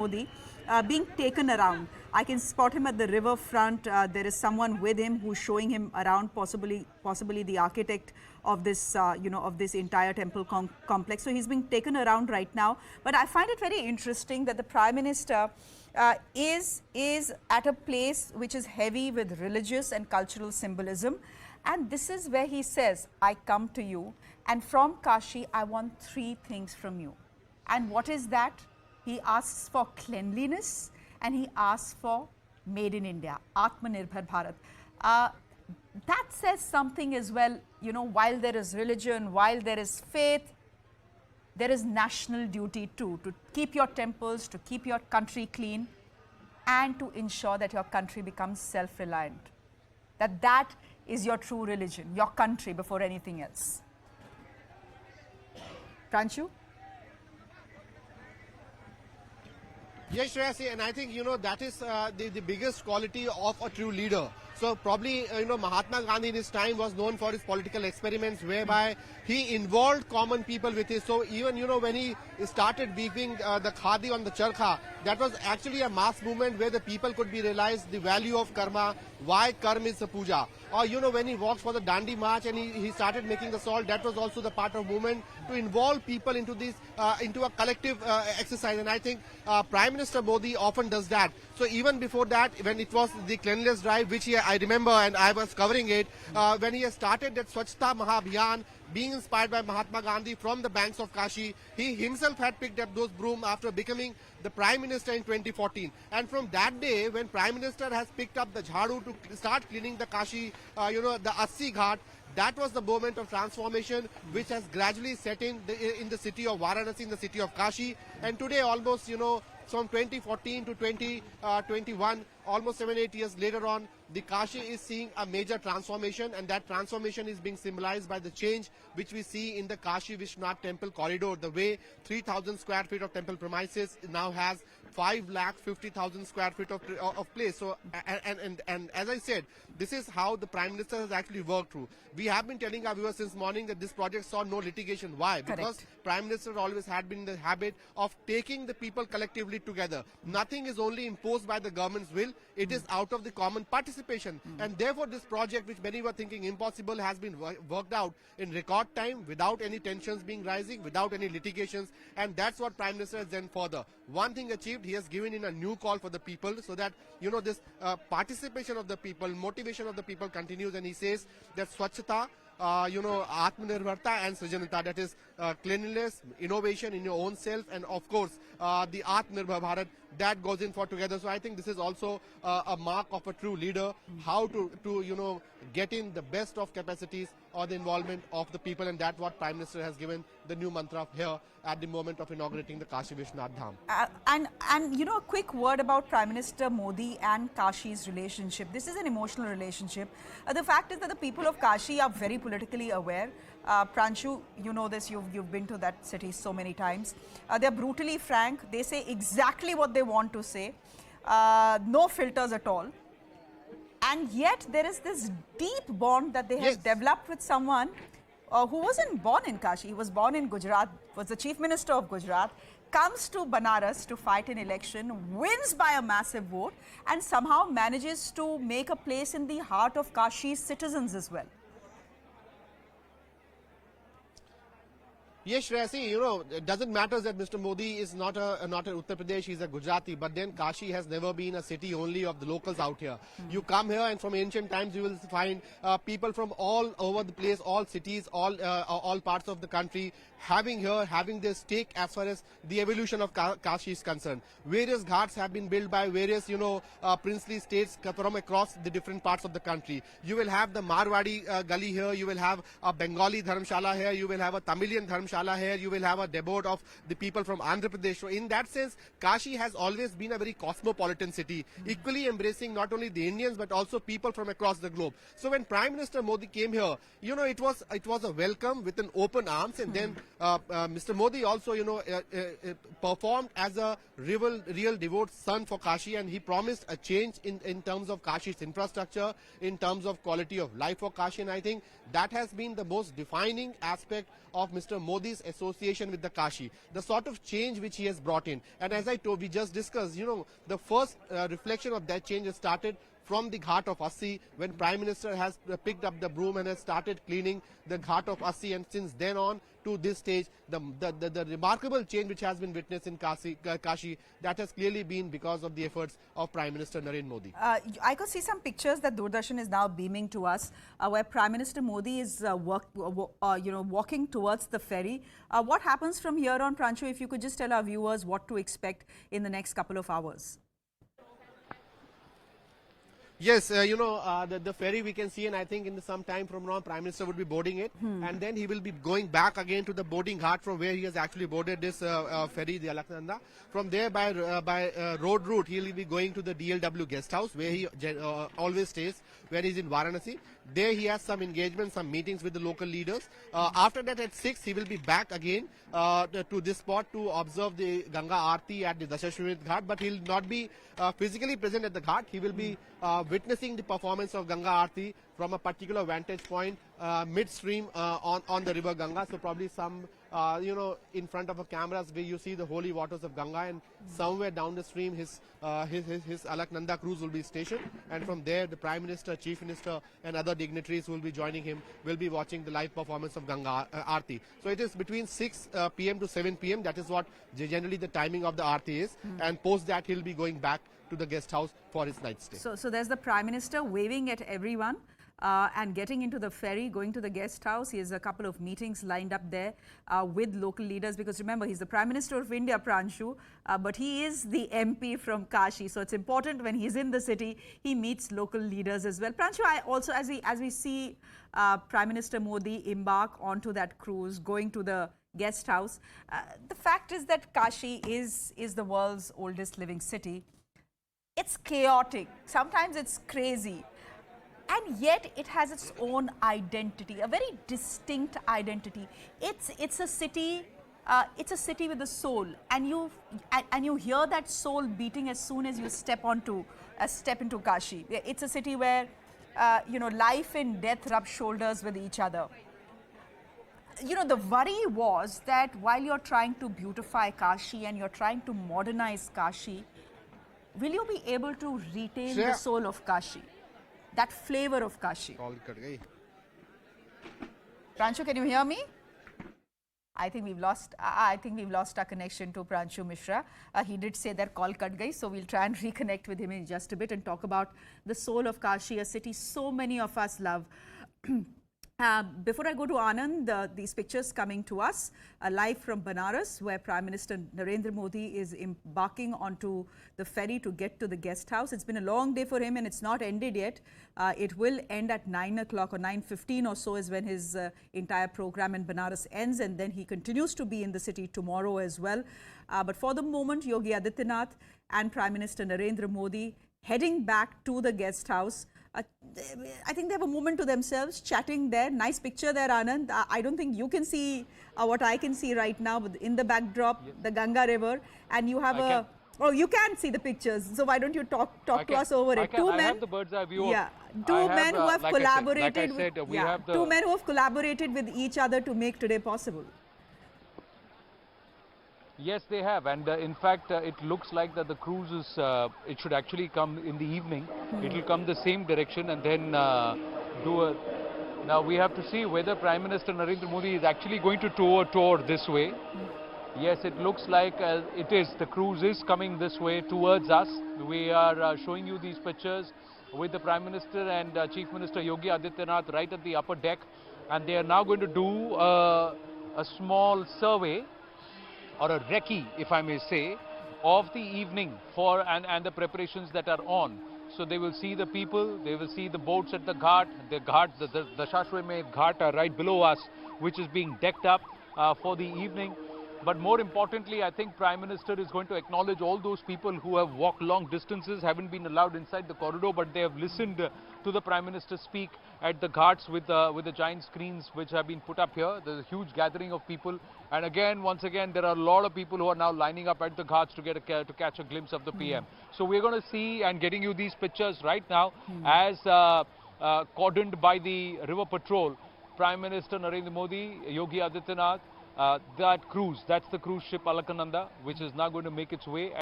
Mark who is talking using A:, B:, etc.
A: Modi being taken around. I can spot him at the river front. There is someone with him who's showing him around, possibly the architect of this, of this entire temple complex. So he's being taken around right now. But I find it very interesting that the Prime Minister is at a place which is heavy with religious and cultural symbolism. And this is where he says, I come to you, and from Kashi, I want 3 things from you. And what is that? He asks for cleanliness and he asks for made in India, Atmanirbhar Bharat. That says something as well, while there is religion, while there is faith, there is national duty too, to keep your temples, to keep your country clean, and to ensure that your country becomes self-reliant. That is your true religion, your country before anything else. Pranchu?
B: Yes, Shreyasi, and I think, that is the biggest quality of a true leader. So probably, Mahatma Gandhi in his time was known for his political experiments whereby he involved common people with his. So even, when he started weaving the khadi on the charkha, that was actually a mass movement where the people could be realized the value of karma, why karma is a puja. Or, when he walked for the Dandi march and he started making the salt, that was also the part of movement to involve people into this, into a collective exercise. And I think Prime Minister Modi often does that. So even before that, when it was the cleanliness drive, which I remember and I was covering it, when he has started that Swachhta Mahabhiyan, being inspired by Mahatma Gandhi from the banks of Kashi, he himself had picked up those brooms after becoming the Prime Minister in 2014. And from that day, when Prime Minister has picked up the jhadu to start cleaning the Kashi, the Assi Ghat, that was the moment of transformation which has gradually set in the city of Varanasi, in the city of Kashi. And today almost, from 2014 to 2021, almost 7-8 years later on, the Kashi is seeing a major transformation, and that transformation is being symbolized by the change which we see in the Kashi Vishwanath temple corridor. The way 3,000 square feet of temple premises now has 5,50,000 square feet of place. So, and as I said, this is how the Prime Minister has actually worked through. We have been telling our viewers since morning that this project saw no litigation. Why?
A: Correct.
B: Because Prime Minister always had been in the habit of taking the people collectively together. Nothing is only imposed by the government's will. It is out of the common participation. And therefore, this project, which many were thinking impossible, has been worked out in record time, without any tensions being rising, without any litigations. And that's what Prime Minister has done further. One thing achieved, he has given in a new call for the people so that, this participation of the people, motivation of the people continues. And he says that Swachhata, Atmanirbharta and Srijanata, that is cleanliness, innovation in your own self, and of course the Atmanirbhar Bharat, that goes in for together. So I think this is also a mark of a true leader, how to get in the best of capacities or the involvement of the people, and that's what Prime Minister has given the new mantra here at the moment of inaugurating the Kashi Vishwanath Dham.
A: And a quick word about Prime Minister Modi and Kashi's relationship. This is an emotional relationship. The fact is that the people of Kashi are very politically aware. Pranchu, you know this, you've been to that city so many times. They're brutally frank. They say exactly what they want to say. No filters at all. And yet there is this deep bond that they have developed with someone who wasn't born in Kashi. He was born in Gujarat, was the Chief Minister of Gujarat, comes to Banaras to fight an election, wins by a massive vote, and somehow manages to make a place in the heart of Kashi's citizens as well.
B: Yes, Shreyasi, it doesn't matter that Mr. Modi is not a Uttar Pradesh, he's a Gujarati, but then Kashi has never been a city only of the locals out here. You come here and from ancient times you will find people from all over the place, all cities, all parts of the country having their stake as far as the evolution of Kashi is concerned. Various ghats have been built by various, princely states from across the different parts of the country. You will have the Marwadi gully here, you will have a Bengali dharmshala here, you will have a Tamilian dharmshala here, you will have a debut of the people from Andhra Pradesh. So in that sense, Kashi has always been a very cosmopolitan city, equally embracing not only the Indians but also people from across the globe. So when Prime Minister Modi came here, it was a welcome with an open arms, and then Mr. Modi also, performed as a real devout son for Kashi, and he promised a change in terms of Kashi's infrastructure, in terms of quality of life for Kashi, and I think that has been the most defining aspect of Mr. Modi's association with the Kashi, the sort of change which he has brought in. And as I told, we just discussed, the first reflection of that change has started from the Ghat of Assi, when Prime Minister has picked up the broom and has started cleaning the Ghat of Assi, and since then on to this stage, the remarkable change which has been witnessed in Kashi, that has clearly been because of the efforts of Prime Minister Narendra Modi.
A: I could see some pictures that Doordarshan is now beaming to us, where Prime Minister Modi is walking towards the ferry. What happens from here on, Pranchu? If you could just tell our viewers what to expect in the next couple of hours.
B: Yes, the ferry we can see, and I think in some time from now, Prime Minister would be boarding it, and then he will be going back again to the boarding ghat from where he has actually boarded this ferry, the Alaknanda. From there, by road route, he will be going to the DLW guest house, where he always stays, where he is in Varanasi. There he has some engagement, some meetings with the local leaders. After that, at 6, he will be back again to this spot to observe the Ganga Aarti at the Dashashwamedh Ghat, but he will not be physically present at the ghat. He will be witnessing the performance of Ganga Aarti from a particular vantage point midstream on the river Ganga. So probably some, in front of a cameras where you see the holy waters of Ganga, and somewhere down the stream his Alaknanda cruise will be stationed, and from there the Prime Minister, Chief Minister and other dignitaries who will be joining him will be watching the live performance of Ganga Aarti. So it is between 6 p.m. to 7 p.m. That is what generally the timing of the Aarti is, and post that he'll be going back to the guest house for his night stay.
A: So there's the Prime Minister waving at everyone and getting into the ferry, going to the guest house. He has a couple of meetings lined up there with local leaders, because remember, he's the Prime Minister of India, Pranshu, but he is the MP from Kashi. So it's important when he's in the city, he meets local leaders as well. Pranshu, I also, as we see Prime Minister Modi embark onto that cruise, going to the guest house, the fact is that Kashi is the world's oldest living city. It's chaotic, sometimes it's crazy, and yet it has its own identity, a very distinct identity. It's a city with a soul, and you hear that soul beating as soon as you step into Kashi. It's a city where life and death rub shoulders with each other. The worry was that while you're trying to beautify Kashi and you're trying to modernize Kashi, will you be able to retain the soul of Kashi, that flavor of Kashi? Pranshu, can you hear me? I think we've lost our connection to Pranshu Mishra. He did say that call cut gayi, so we'll try and reconnect with him in just a bit and talk about the soul of Kashi, a city so many of us love. Before I go to Anand, these pictures coming to us live from Banaras, where Prime Minister Narendra Modi is embarking onto the ferry to get to the guest house. It's been a long day for him and it's not ended yet. It will end at 9 o'clock or 9:15 or so is when his entire program in Banaras ends, and then he continues to be in the city tomorrow as well. But for the moment, Yogi Adityanath and Prime Minister Narendra Modi heading back to the guest house. I think they have a moment to themselves, chatting there. Nice picture there, Anand. I don't think you can see what I can see right now, but in the backdrop, the Ganga River, and you have oh, you can see the pictures. So why don't you talk to us over it?
C: I have the bird's eye view.
A: Yeah, two men who have collaborated.
C: Two
A: men who have collaborated with each other to make today possible.
C: Yes, they have, and in fact, it looks like that the cruise is, it should actually come in the evening. It will come the same direction and then now we have to see whether Prime Minister Narendra Modi is actually going to tour this way. Yes, it looks like it is. The cruise is coming this way towards us. We are showing you these pictures with the Prime Minister and Chief Minister Yogi Adityanath right at the upper deck, and they are now going to do a small survey, or a recce, if I may say, of the evening and the preparations that are on. So they will see the people, they will see the boats at the ghat, the Dashashwamedh Ghat are right below us, which is being decked up for the evening. But more importantly, I think Prime Minister is going to acknowledge all those people who have walked long distances, haven't been allowed inside the corridor, but they have listened to the Prime Minister speak at the ghats with the giant screens which have been put up here. There's a huge gathering of people, and again, once again, there are a lot of people who are now lining up at the ghats to catch a glimpse of the PM. So we're going to see and getting you these pictures right now as cordoned by the River Patrol. Prime Minister Narendra Modi, Yogi Adityanath, that cruise, that's the cruise ship Alakananda, which is now going to make its way.